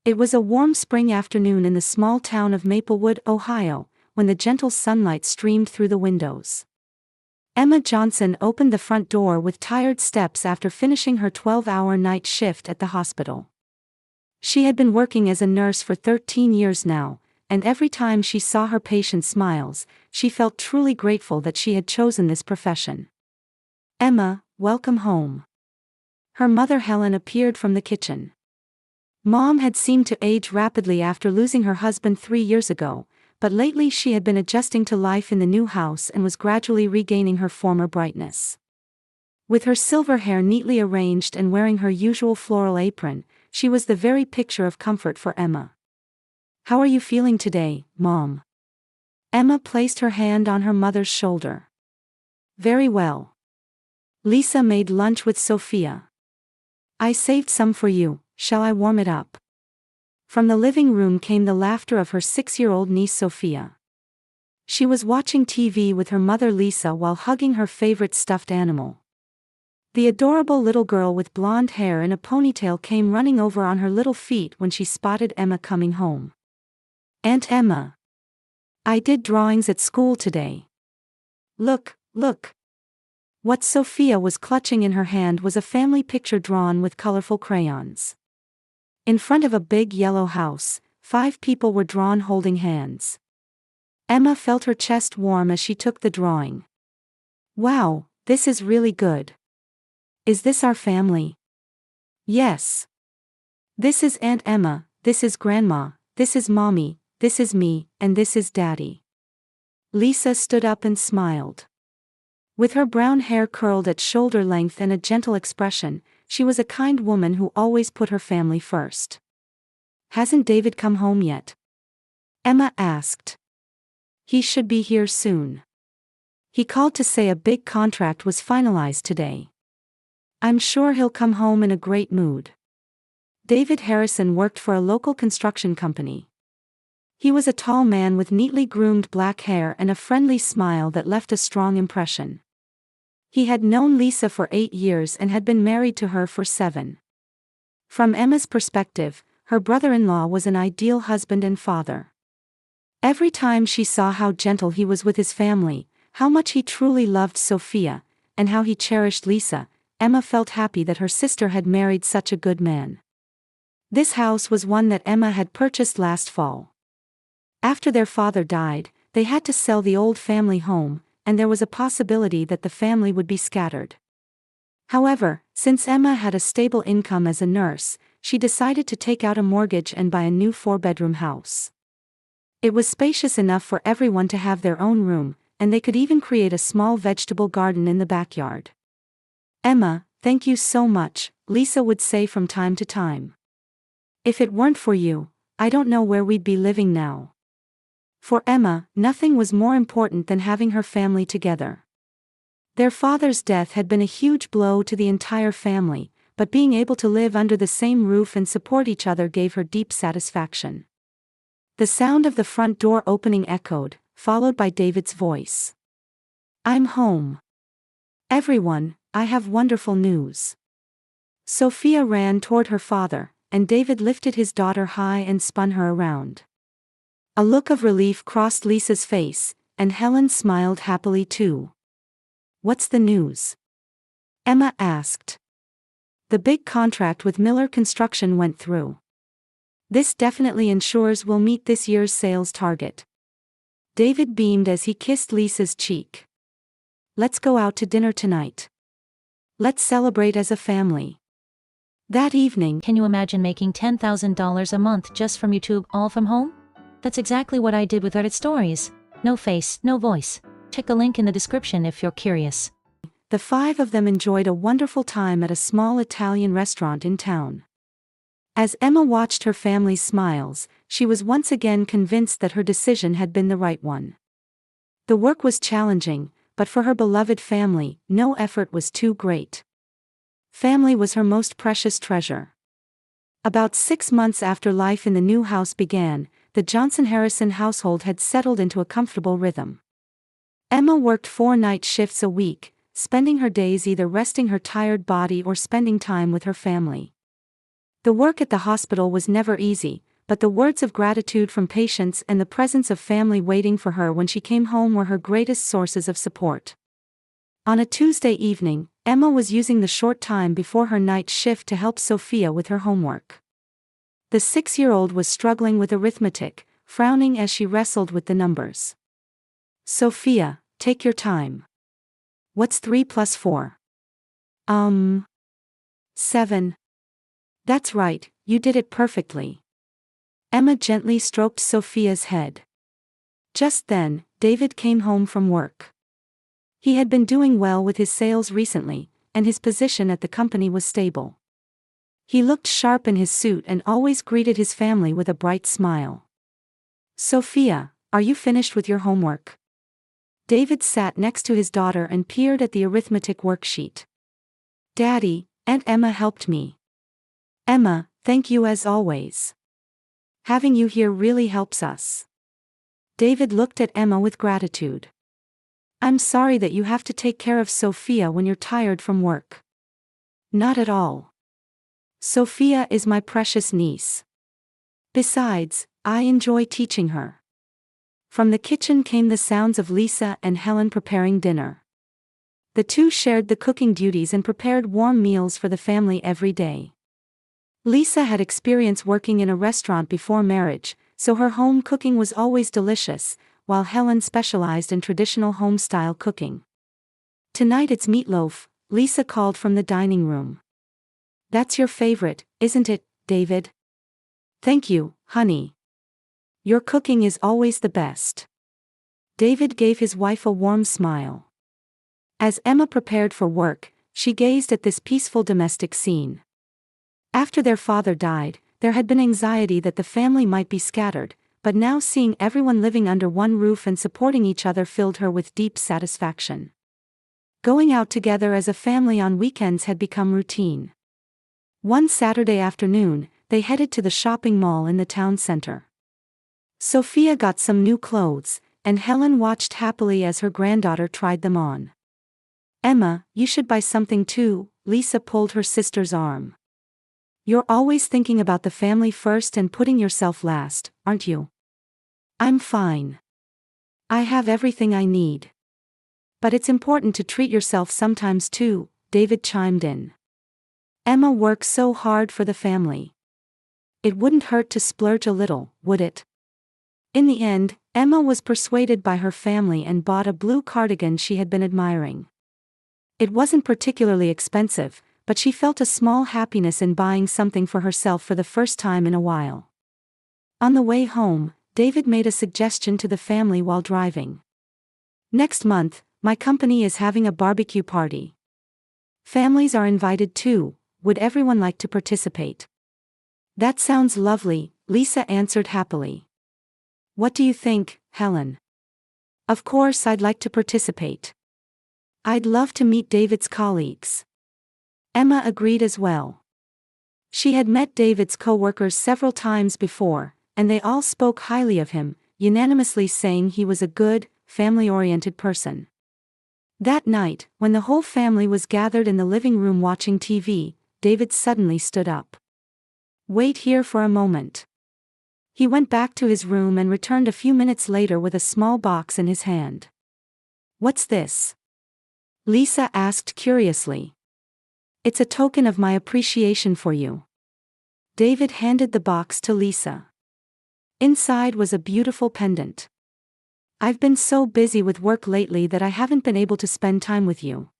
It was a warm spring afternoon in the small town of Maplewood, Ohio, when the gentle sunlight streamed through the windows. Emma Johnson opened the front door with tired steps after finishing her 12-hour night shift at the hospital. She had been working as a nurse for 13 years now, and every time she saw her patients' smiles, she felt truly grateful that she had chosen this profession. "Emma, welcome home." Her mother Helen appeared from the kitchen. Mom had seemed to age rapidly after losing her husband 3 years ago, but lately she had been adjusting to life in the new house and was gradually regaining her former brightness. With her silver hair neatly arranged and wearing her usual floral apron, she was the very picture of comfort for Emma. "How are you feeling today, Mom?" Emma placed her hand on her mother's shoulder. "Very well. Lisa made lunch with Sophia. I saved some for you, shall I warm it up?" From the living room came the laughter of her 6-year-old niece Sophia. She was watching TV with her mother Lisa while hugging her favorite stuffed animal. The adorable little girl with blonde hair in a ponytail came running over on her little feet when she spotted Emma coming home. "Aunt Emma. I did drawings at school today. Look, look." What Sophia was clutching in her hand was a family picture drawn with colorful crayons. In front of a big yellow house, 5 people were drawn holding hands. Emma felt her chest warm as she took the drawing. "Wow, this is really good. Is this our family?" "Yes. This is Aunt Emma, this is Grandma, this is Mommy, this is me, and this is Daddy." Lisa stood up and smiled. With her brown hair curled at shoulder length and a gentle expression, she was a kind woman who always put her family first. "Hasn't David come home yet?" Emma asked. "He should be here soon. He called to say a big contract was finalized today. I'm sure he'll come home in a great mood." David Harrison worked for a local construction company. He was a tall man with neatly groomed black hair and a friendly smile that left a strong impression. He had known Lisa for 8 years and had been married to her for 7. From Emma's perspective, her brother-in-law was an ideal husband and father. Every time she saw how gentle he was with his family, how much he truly loved Sophia, and how he cherished Lisa, Emma felt happy that her sister had married such a good man. This house was one that Emma had purchased last fall. After their father died, they had to sell the old family home, and there was a possibility that the family would be scattered. However, since Emma had a stable income as a nurse, she decided to take out a mortgage and buy a new 4-bedroom house. It was spacious enough for everyone to have their own room, and they could even create a small vegetable garden in the backyard. "Emma, thank you so much," Lisa would say from time to time. "If it weren't for you, I don't know where we'd be living now." For Emma, nothing was more important than having her family together. Their father's death had been a huge blow to the entire family, but being able to live under the same roof and support each other gave her deep satisfaction. The sound of the front door opening echoed, followed by David's voice. "I'm home. Everyone, I have wonderful news." Sophia ran toward her father, and David lifted his daughter high and spun her around. A look of relief crossed Lisa's face, and Helen smiled happily too. "What's the news?" Emma asked. "The big contract with Miller Construction went through. This definitely ensures we'll meet this year's sales target." David beamed as he kissed Lisa's cheek. "Let's go out to dinner tonight. Let's celebrate as a family." That evening, Can you imagine making $10,000 a month just from YouTube, all from home? That's exactly what I did with Reddit Stories. No face, no voice. Check a link in the description if you're curious. the 5 of them enjoyed a wonderful time at a small Italian restaurant in town. As Emma watched her family's smiles, she was once again convinced that her decision had been the right one. The work was challenging, but for her beloved family, no effort was too great. Family was her most precious treasure. About 6 months after life in the new house began, the Johnson-Harrison household had settled into a comfortable rhythm. Emma worked 4 night shifts a week, spending her days either resting her tired body or spending time with her family. The work at the hospital was never easy, but the words of gratitude from patients and the presence of family waiting for her when she came home were her greatest sources of support. On a Tuesday evening, Emma was using the short time before her night shift to help Sophia with her homework. The 6-year-old was struggling with arithmetic, frowning as she wrestled with the numbers. "Sophia, take your time. What's 3 plus 4? 7. That's right, you did it perfectly." Emma gently stroked Sophia's head. Just then, David came home from work. He had been doing well with his sales recently, and his position at the company was stable. He looked sharp in his suit and always greeted his family with a bright smile. "Sophia, are you finished with your homework?" David sat next to his daughter and peered at the arithmetic worksheet. "Daddy, Aunt Emma helped me." "Emma, thank you as always. Having you here really helps us." David looked at Emma with gratitude. "I'm sorry that you have to take care of Sophia when you're tired from work." "Not at all. Sophia is my precious niece. Besides, I enjoy teaching her." From the kitchen came the sounds of Lisa and Helen preparing dinner. The two shared the cooking duties and prepared warm meals for the family every day. Lisa had experience working in a restaurant before marriage, so her home cooking was always delicious, while Helen specialized in traditional home-style cooking. "Tonight it's meatloaf," Lisa called from the dining room. "That's your favorite, isn't it, David?" "Thank you, honey. Your cooking is always the best." David gave his wife a warm smile. As Emma prepared for work, she gazed at this peaceful domestic scene. After their father died, there had been anxiety that the family might be scattered, but now seeing everyone living under one roof and supporting each other filled her with deep satisfaction. Going out together as a family on weekends had become routine. One Saturday afternoon, they headed to the shopping mall in the town center. Sophia got some new clothes, and Helen watched happily as her granddaughter tried them on. "Emma, you should buy something too," Lisa pulled her sister's arm. "You're always thinking about the family first and putting yourself last, aren't you?" "I'm fine. I have everything I need. But it's important to treat yourself sometimes too," David chimed in. "Emma works so hard for the family. It wouldn't hurt to splurge a little, would it?" In the end, Emma was persuaded by her family and bought a blue cardigan she had been admiring. It wasn't particularly expensive, but she felt a small happiness in buying something for herself for the first time in a while. On the way home, David made a suggestion to the family while driving. "Next month, my company is having a barbecue party. Families are invited too. Would everyone like to participate?" "That sounds lovely," Lisa answered happily. "What do you think, Helen?" "Of course I'd like to participate. I'd love to meet David's colleagues." Emma agreed as well. She had met David's co-workers several times before, and they all spoke highly of him, unanimously saying he was a good, family-oriented person. That night, when the whole family was gathered in the living room watching TV, David suddenly stood up. "Wait here for a moment." He went back to his room and returned a few minutes later with a small box in his hand. "What's this?" Lisa asked curiously. "It's a token of my appreciation for you." David handed the box to Lisa. Inside was a beautiful pendant. "I've been so busy with work lately that I haven't been able to spend time with you."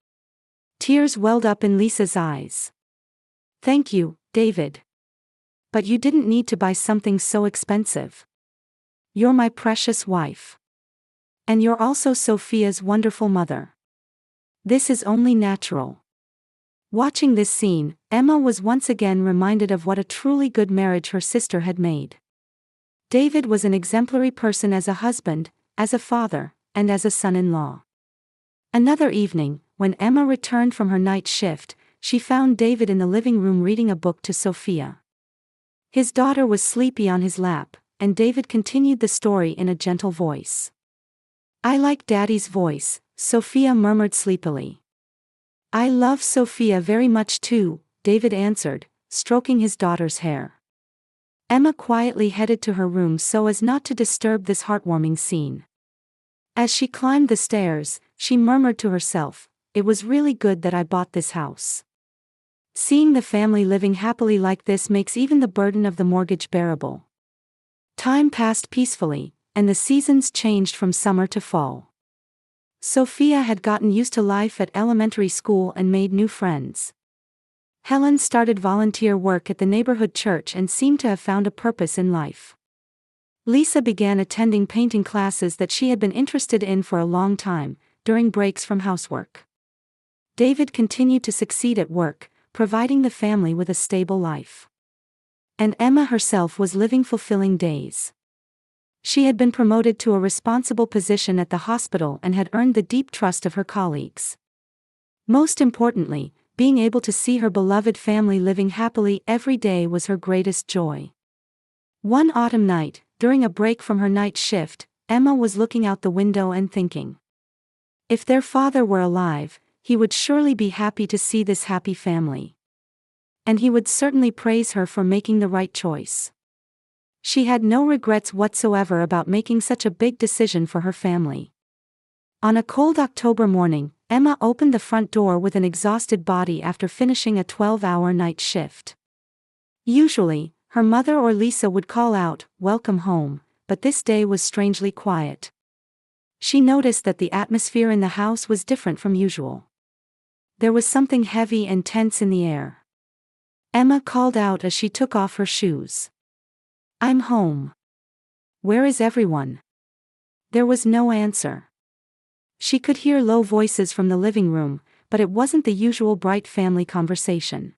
Tears welled up in Lisa's eyes. "Thank you, David. But you didn't need to buy something so expensive. You're my precious wife. And you're also Sophia's wonderful mother. This is only natural." Watching this scene, Emma was once again reminded of what a truly good marriage her sister had made. David was an exemplary person as a husband, as a father, and as a son-in-law. Another evening, when Emma returned from her night shift, she found David in the living room reading a book to Sophia. His daughter was sleepy on his lap, and David continued the story in a gentle voice. "I like Daddy's voice," Sophia murmured sleepily. "I love Sophia very much too," David answered, stroking his daughter's hair. Emma quietly headed to her room so as not to disturb this heartwarming scene. As she climbed the stairs, she murmured to herself, "It was really good that I bought this house. Seeing the family living happily like this makes even the burden of the mortgage bearable." Time passed peacefully, and the seasons changed from summer to fall. Sophia had gotten used to life at elementary school and made new friends. Helen started volunteer work at the neighborhood church and seemed to have found a purpose in life. Lisa began attending painting classes that she had been interested in for a long time, during breaks from housework. David continued to succeed at work, providing the family with a stable life. And Emma herself was living fulfilling days. She had been promoted to a responsible position at the hospital and had earned the deep trust of her colleagues. Most importantly, being able to see her beloved family living happily every day was her greatest joy. One autumn night, during a break from her night shift, Emma was looking out the window and thinking, if their father were alive, he would surely be happy to see this happy family. And he would certainly praise her for making the right choice. She had no regrets whatsoever about making such a big decision for her family. On a cold October morning, Emma opened the front door with an exhausted body after finishing a 12-hour night shift. Usually, her mother or Lisa would call out, "Welcome home," but this day was strangely quiet. She noticed that the atmosphere in the house was different from usual. There was something heavy and tense in the air. Emma called out as she took off her shoes. "I'm home. Where is everyone?" There was no answer. She could hear low voices from the living room, but it wasn't the usual bright family conversation.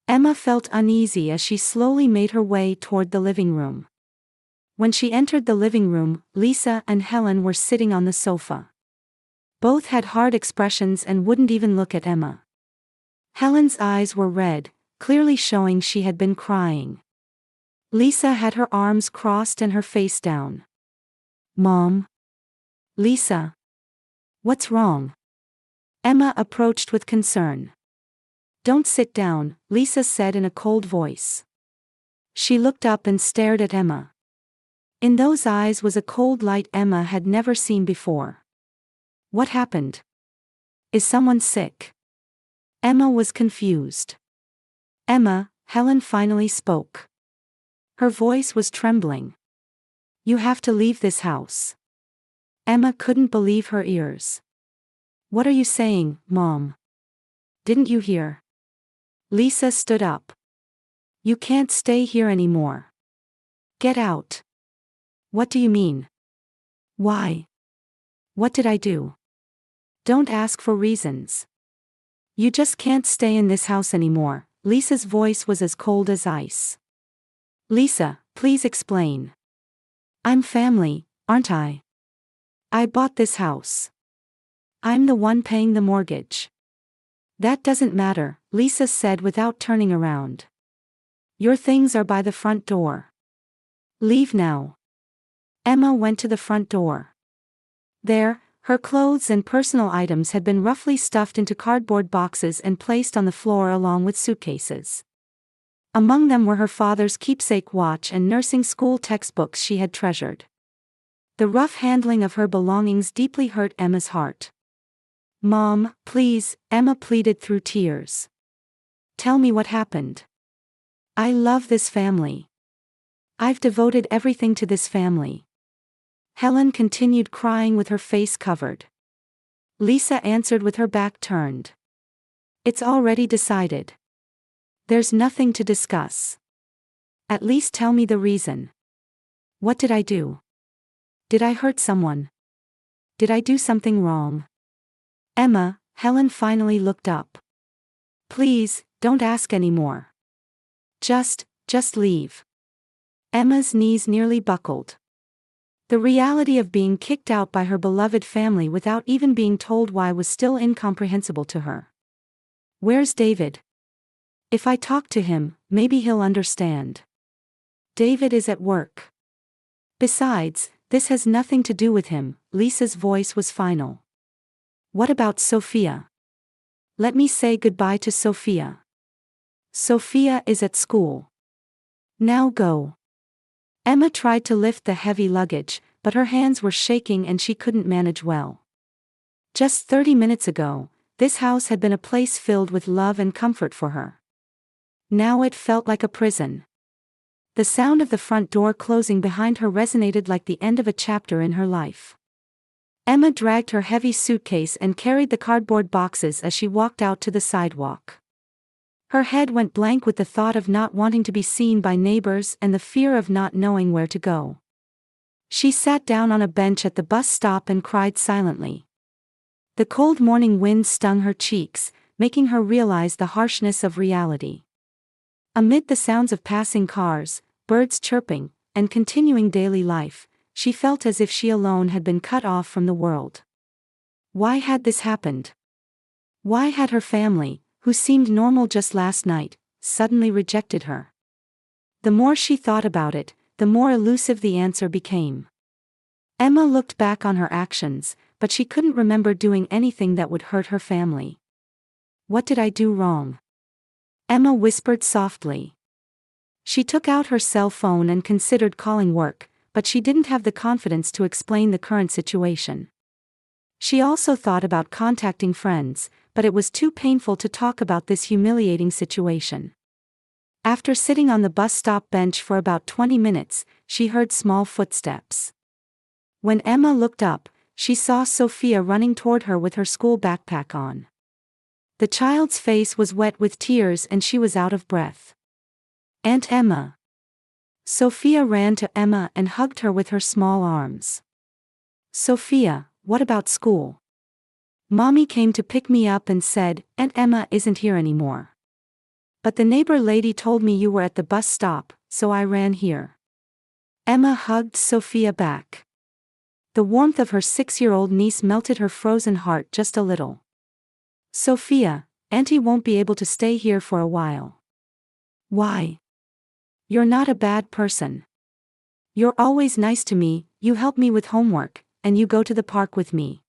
Emma felt uneasy as she slowly made her way toward the living room. When she entered the living room, Lisa and Helen were sitting on the sofa. Both had hard expressions and wouldn't even look at Emma. Helen's eyes were red, clearly showing she had been crying. Lisa had her arms crossed and her face down. "Mom? Lisa? What's wrong?" Emma approached with concern. "Don't sit down," Lisa said in a cold voice. She looked up and stared at Emma. In those eyes was a cold light Emma had never seen before. "What happened? Is someone sick?" Emma was confused. "Emma," Helen finally spoke. Her voice was trembling. "You have to leave this house." Emma couldn't believe her ears. "What are you saying, Mom? Didn't you hear?" Lisa stood up. "You can't stay here anymore. Get out." "What do you mean? Why? What did I do?" "Don't ask for reasons. You just can't stay in this house anymore." Lisa's voice was as cold as ice. "Lisa, please explain. I'm family, aren't I? I bought this house. I'm the one paying the mortgage." "That doesn't matter," Lisa said without turning around. "Your things are by the front door. Leave now." Emma went to the front door. There, her clothes and personal items had been roughly stuffed into cardboard boxes and placed on the floor along with suitcases. Among them were her father's keepsake watch and nursing school textbooks she had treasured. The rough handling of her belongings deeply hurt Emma's heart. "Mom, please," Emma pleaded through tears. "Tell me what happened. I love this family. I've devoted everything to this family." Helen continued crying with her face covered. Lisa answered with her back turned. "It's already decided. There's nothing to discuss. At least tell me the reason. What did I do? Did I hurt someone? Did I do something wrong?" "Emma," Helen finally looked up. "Please, don't ask anymore. Just leave." Emma's knees nearly buckled. The reality of being kicked out by her beloved family without even being told why was still incomprehensible to her. "Where's David? If I talk to him, maybe he'll understand." "David is at work. Besides, this has nothing to do with him," Lisa's voice was final. "What about Sophia? Let me say goodbye to Sophia." Sophia is at school. Now go. Emma tried to lift the heavy luggage, but her hands were shaking and she couldn't manage well. Just 30 minutes ago, this house had been a place filled with love and comfort for her. Now it felt like a prison. The sound of the front door closing behind her resonated like the end of a chapter in her life. Emma dragged her heavy suitcase and carried the cardboard boxes as she walked out to the sidewalk. Her head went blank with the thought of not wanting to be seen by neighbors and the fear of not knowing where to go. She sat down on a bench at the bus stop and cried silently. The cold morning wind stung her cheeks, making her realize the harshness of reality. Amid the sounds of passing cars, birds chirping, and continuing daily life, she felt as if she alone had been cut off from the world. Why had this happened? Why had her family, who seemed normal just last night, suddenly rejected her? The more she thought about it, the more elusive the answer became. Emma looked back on her actions, but she couldn't remember doing anything that would hurt her family. What did I do wrong? Emma whispered softly. She took out her cell phone and considered calling work, but she didn't have the confidence to explain the current situation. She also thought about contacting friends, but it was too painful to talk about this humiliating situation. After sitting on the bus stop bench for about 20 minutes, she heard small footsteps. When Emma looked up, she saw Sophia running toward her with her school backpack on. The child's face was wet with tears and she was out of breath. "Aunt Emma." Sophia ran to Emma and hugged her with her small arms. "Sophia, what about school? Mommy came to pick me up and said, Aunt Emma isn't here anymore. But the neighbor lady told me you were at the bus stop, so I ran here." Emma hugged Sophia back. The warmth of her 6-year-old niece melted her frozen heart just a little. "Sophia, Auntie won't be able to stay here for a while." "Why? You're not a bad person. You're always nice to me, you help me with homework, and you go to the park with me."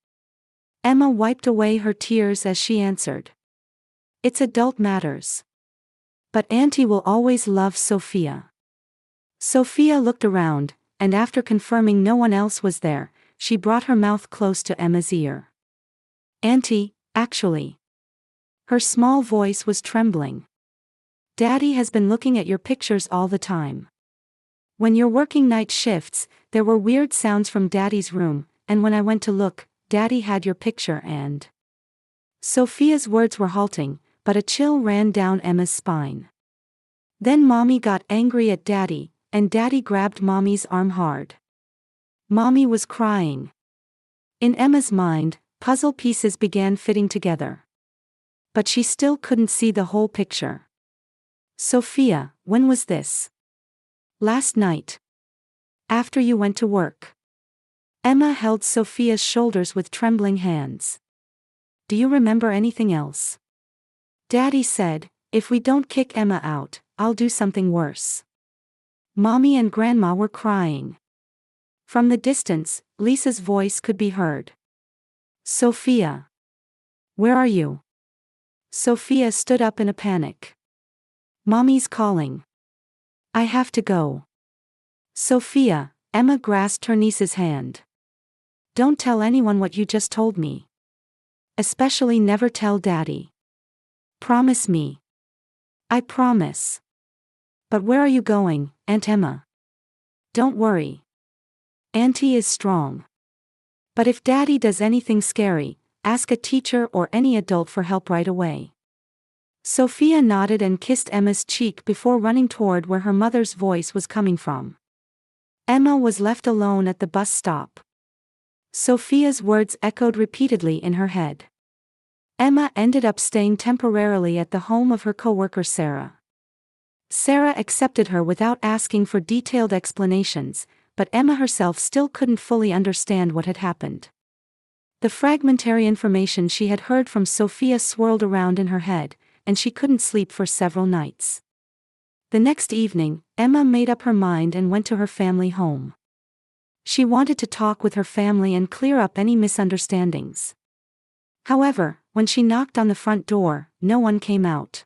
Emma wiped away her tears as she answered. "It's adult matters. But Auntie will always love Sophia." Sophia looked around, and after confirming no one else was there, she brought her mouth close to Emma's ear. "Auntie, actually." Her small voice was trembling. "Daddy has been looking at your pictures all the time. When you're working night shifts, there were weird sounds from Daddy's room, and when I went to look, Daddy had your picture and..." Sophia's words were halting, but a chill ran down Emma's spine. Then Mommy got angry at Daddy, and Daddy grabbed Mommy's arm hard. Mommy was crying. In Emma's mind, puzzle pieces began fitting together. But she still couldn't see the whole picture. "Sophia, when was this?" "Last night. After you went to work." Emma held Sophia's shoulders with trembling hands. "Do you remember anything else?" "Daddy said, if we don't kick Emma out, I'll do something worse." Mommy and Grandma were crying. From the distance, Lisa's voice could be heard. "Sophia. Where are you?" Sophia stood up in a panic. "Mommy's calling. I have to go." "Sophia," Emma grasped her niece's hand. "Don't tell anyone what you just told me. Especially never tell Daddy. Promise me." "I promise." "But where are you going, Aunt Emma?" "Don't worry. Auntie is strong. But if Daddy does anything scary, ask a teacher or any adult for help right away." Sophia nodded and kissed Emma's cheek before running toward where her mother's voice was coming from. Emma was left alone at the bus stop. Sophia's words echoed repeatedly in her head. Emma ended up staying temporarily at the home of her coworker Sarah. Sarah accepted her without asking for detailed explanations, but Emma herself still couldn't fully understand what had happened. The fragmentary information she had heard from Sophia swirled around in her head, and she couldn't sleep for several nights. The next evening, Emma made up her mind and went to her family home. She wanted to talk with her family and clear up any misunderstandings. However, when she knocked on the front door, no one came out.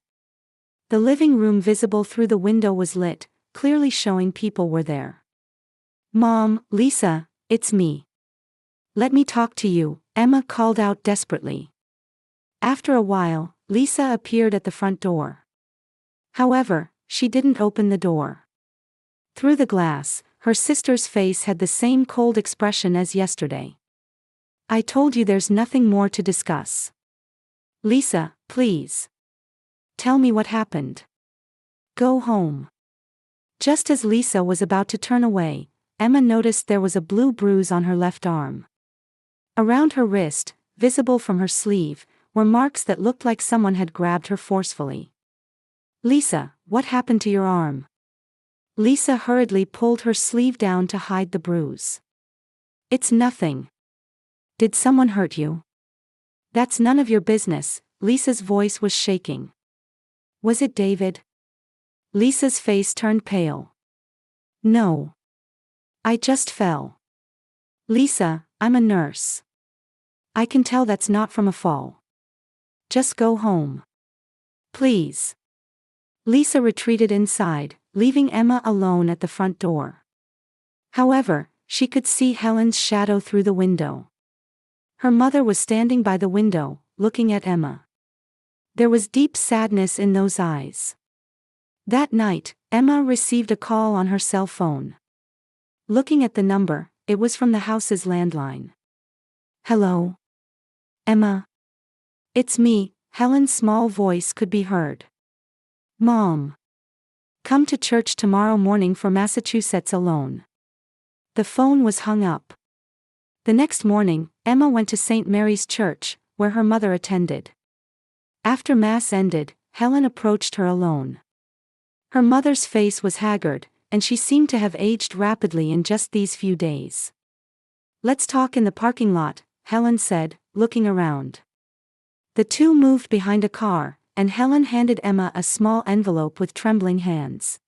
The living room visible through the window was lit, clearly showing people were there. "Mom, Lisa, it's me. Let me talk to you," Emma called out desperately. After a while, Lisa appeared at the front door. However, she didn't open the door. Through the glass, her sister's face had the same cold expression as yesterday. "I told you there's nothing more to discuss. Lisa, please. Tell me what happened. Go home." Just as Lisa was about to turn away, Emma noticed there was a blue bruise on her left arm. Around her wrist, visible from her sleeve, were marks that looked like someone had grabbed her forcefully. "Lisa, what happened to your arm?" Lisa hurriedly pulled her sleeve down to hide the bruise. "It's nothing. Did someone hurt you?" "That's none of your business," Lisa's voice was shaking. "Was it David?" Lisa's face turned pale. "No. I just fell." "Lisa, I'm a nurse. I can tell that's not from a fall. Just go home. Please." Lisa retreated inside, leaving Emma alone at the front door. However, she could see Helen's shadow through the window. Her mother was standing by the window, looking at Emma. There was deep sadness in those eyes. That night, Emma received a call on her cell phone. Looking at the number, it was from the house's landline. "Hello? Emma? It's me," Helen's small voice could be heard. "Mom. Come to church tomorrow morning for Massachusetts alone." The phone was hung up. The next morning, Emma went to St. Mary's Church, where her mother attended. After Mass ended, Helen approached her alone. Her mother's face was haggard, and she seemed to have aged rapidly in just these few days. "Let's talk in the parking lot," Helen said, looking around. The two moved behind a car, and Helen handed Emma a small envelope with trembling hands.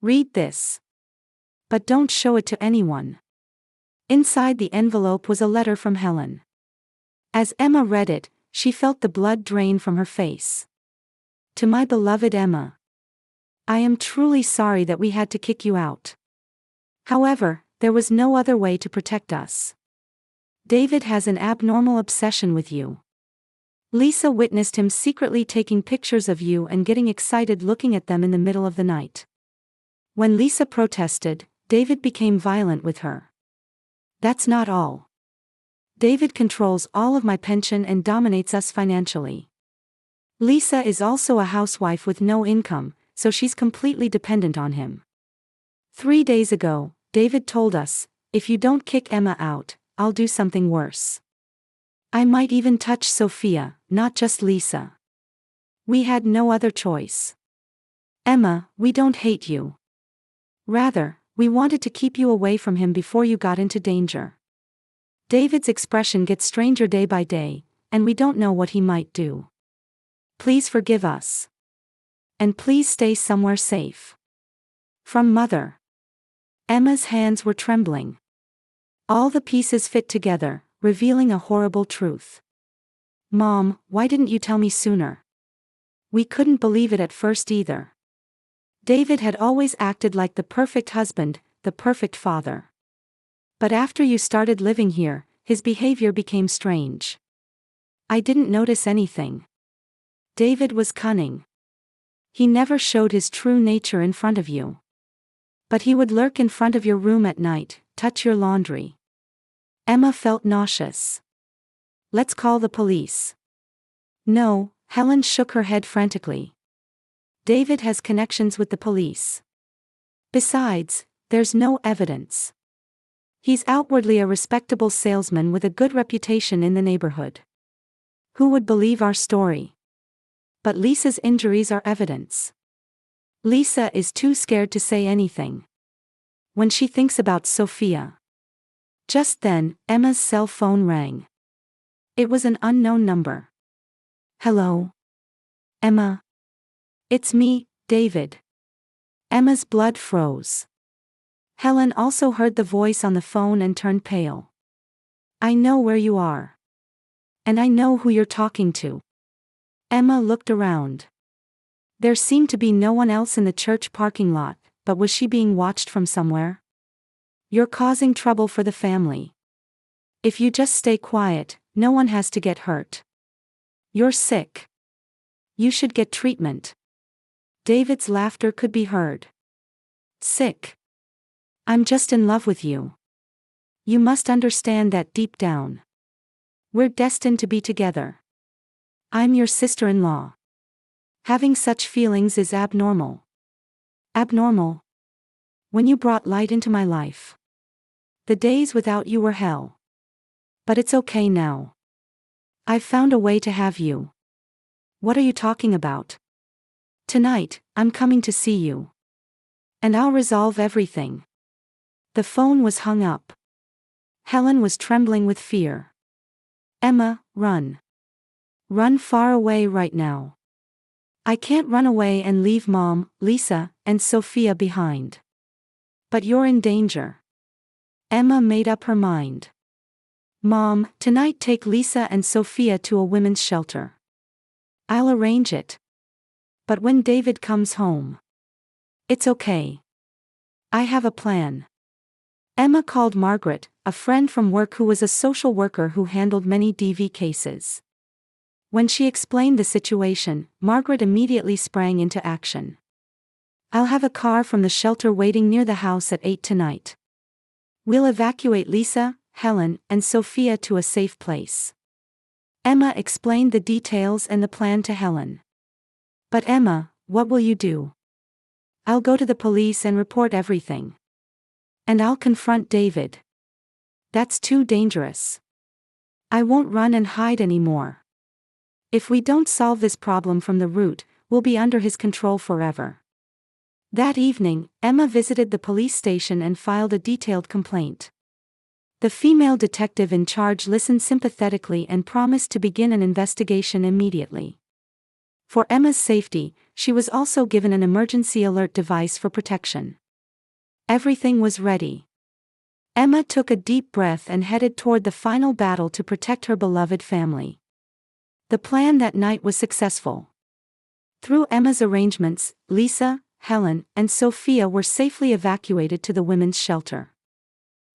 "Read this. But don't show it to anyone." Inside the envelope was a letter from Helen. As Emma read it, she felt the blood drain from her face. "To my beloved Emma. I am truly sorry that we had to kick you out. However, there was no other way to protect us. David has an abnormal obsession with you. Lisa witnessed him secretly taking pictures of you and getting excited looking at them in the middle of the night. When Lisa protested, David became violent with her. That's not all. David controls all of my pension and dominates us financially. Lisa is also a housewife with no income, so she's completely dependent on him. 3 days ago, David told us, if you don't kick Emma out, I'll do something worse. I might even touch Sophia, not just Lisa. We had no other choice. Emma, we don't hate you. Rather, we wanted to keep you away from him before you got into danger. David's expression gets stranger day by day, and we don't know what he might do. Please forgive us. And please stay somewhere safe. From Mother." Emma's hands were trembling. All the pieces fit together, revealing a horrible truth. "Mom, why didn't you tell me sooner? We couldn't believe it at first either. David had always acted like the perfect husband, the perfect father. But after you started living here, his behavior became strange. I didn't notice anything. David was cunning. He never showed his true nature in front of you. But he would lurk in front of your room at night, touch your laundry." Emma felt nauseous. "Let's call the police." "No," Helen shook her head frantically. "David has connections with the police. Besides, there's no evidence. He's outwardly a respectable salesman with a good reputation in the neighborhood. Who would believe our story? But Lisa's injuries are evidence. Lisa is too scared to say anything. When she thinks about Sophia." Just then, Emma's cell phone rang. It was an unknown number. "Hello? Emma? It's me, David." Emma's blood froze. Helen also heard the voice on the phone and turned pale. "I know where you are. And I know who you're talking to." Emma looked around. There seemed to be no one else in the church parking lot, but was she being watched from somewhere? You're causing trouble for the family. If you just stay quiet, no one has to get hurt. You're sick. You should get treatment. David's laughter could be heard. Sick. I'm just in love with you. You must understand that deep down. We're destined to be together. I'm your sister-in-law. Having such feelings is abnormal. Abnormal. When you brought light into my life. The days without you were hell. But it's okay now. I've found a way to have you. What are you talking about? Tonight, I'm coming to see you. And I'll resolve everything. The phone was hung up. Helen was trembling with fear. Emma, run. Run far away right now. I can't run away and leave Mom, Lisa, and Sophia behind. But you're in danger. Emma made up her mind. Mom, tonight take Lisa and Sophia to a women's shelter. I'll arrange it. But when David comes home. It's okay. I have a plan. Emma called Margaret, a friend from work who was a social worker who handled many DV cases. When she explained the situation, Margaret immediately sprang into action. I'll have a car from the shelter waiting near the house at 8 tonight. We'll evacuate Lisa, Helen, and Sophia to a safe place. Emma explained the details and the plan to Helen. But Emma, what will you do? I'll go to the police and report everything. And I'll confront David. That's too dangerous. I won't run and hide anymore. If we don't solve this problem from the root, we'll be under his control forever. That evening, Emma visited the police station and filed a detailed complaint. The female detective in charge listened sympathetically and promised to begin an investigation immediately. For Emma's safety, she was also given an emergency alert device for protection. Everything was ready. Emma took a deep breath and headed toward the final battle to protect her beloved family. The plan that night was successful. Through Emma's arrangements, Lisa, Helen, and Sophia were safely evacuated to the women's shelter.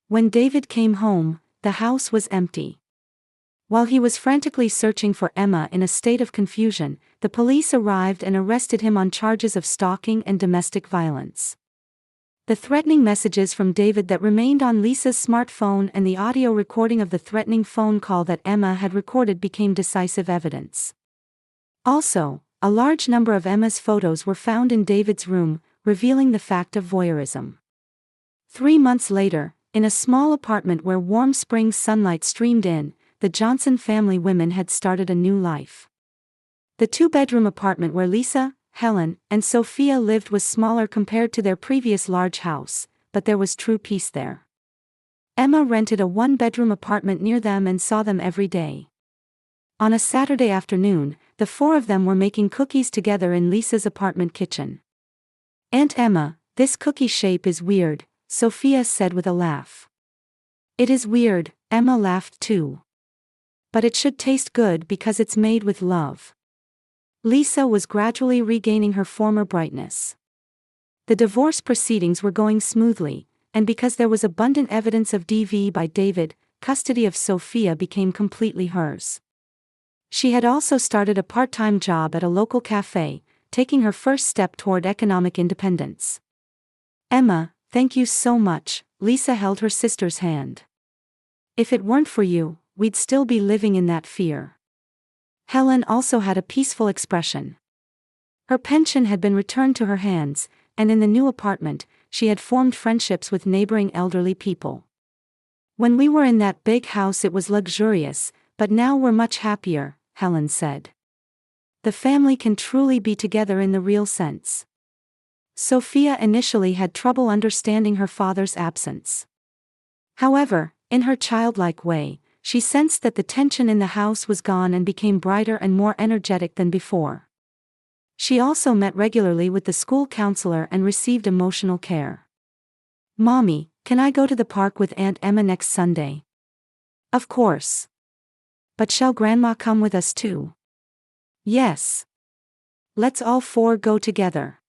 When David came home, the house was empty. While he was frantically searching for Emma in a state of confusion, the police arrived and arrested him on charges of stalking and domestic violence. The threatening messages from David that remained on Lisa's smartphone and the audio recording of the threatening phone call that Emma had recorded became decisive evidence. Also, a large number of Emma's photos were found in David's room, revealing the fact of voyeurism. 3 months later, in a small apartment where warm spring sunlight streamed in, the Johnson family women had started a new life. The 2-bedroom apartment where Lisa, Helen, and Sophia lived was smaller compared to their previous large house, but there was true peace there. Emma rented a 1-bedroom apartment near them and saw them every day. On a Saturday afternoon, the 4 of them were making cookies together in Lisa's apartment kitchen. Aunt Emma, this cookie shape is weird, Sophia said with a laugh. It is weird, Emma laughed too. But it should taste good because it's made with love. Lisa was gradually regaining her former brightness. The divorce proceedings were going smoothly, and because there was abundant evidence of DV by David, custody of Sophia became completely hers. She had also started a part-time job at a local cafe, taking her first step toward economic independence. Emma, thank you so much, Lisa held her sister's hand. If it weren't for you, we'd still be living in that fear. Helen also had a peaceful expression. Her pension had been returned to her hands, and in the new apartment, she had formed friendships with neighboring elderly people. When we were in that big house it was luxurious, but now we're much happier, Helen said. The family can truly be together in the real sense. Sophia initially had trouble understanding her father's absence. However, in her childlike way, she sensed that the tension in the house was gone and became brighter and more energetic than before. She also met regularly with the school counselor and received emotional care. Mommy, can I go to the park with Aunt Emma next Sunday? Of course. But shall Grandma come with us too? Yes. Let's all four go together.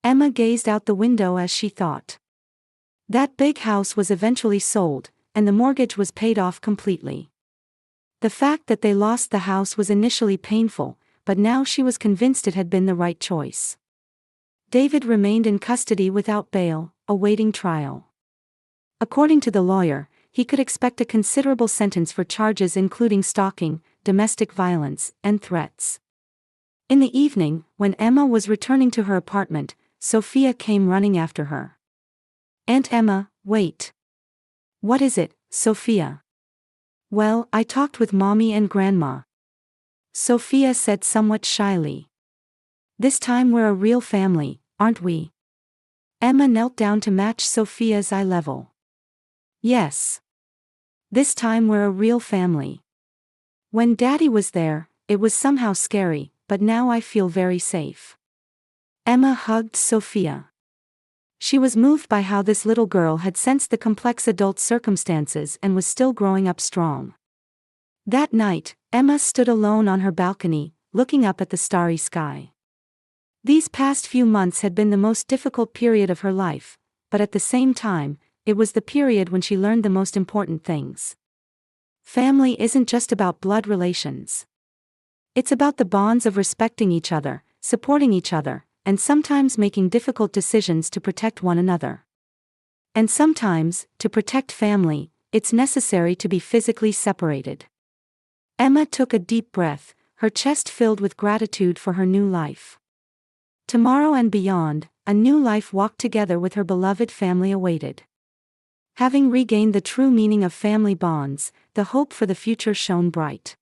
Emma gazed out the window as she thought. That big house was eventually sold, and the mortgage was paid off completely. The fact that they lost the house was initially painful, but now she was convinced it had been the right choice. David remained in custody without bail, awaiting trial. According to the lawyer, he could expect a considerable sentence for charges including stalking, domestic violence, and threats. In the evening, when Emma was returning to her apartment, Sophia came running after her. "Aunt Emma, wait. What is it, Sophia?" "Well, I talked with Mommy and Grandma," Sophia said somewhat shyly. "This time we're a real family, aren't we?" Emma knelt down to match Sophia's eye level. "Yes. This time we're a real family. When Daddy was there, it was somehow scary, but now I feel very safe." Emma hugged Sophia. She was moved by how this little girl had sensed the complex adult circumstances and was still growing up strong. That night, Emma stood alone on her balcony, looking up at the starry sky. These past few months had been the most difficult period of her life, but at the same time, it was the period when she learned the most important things. Family isn't just about blood relations. It's about the bonds of respecting each other, supporting each other, and sometimes making difficult decisions to protect one another. And sometimes, to protect family, it's necessary to be physically separated. Emma took a deep breath, her chest filled with gratitude for her new life. Tomorrow and beyond, a new life walked together with her beloved family awaited. Having regained the true meaning of family bonds, the hope for the future shone bright.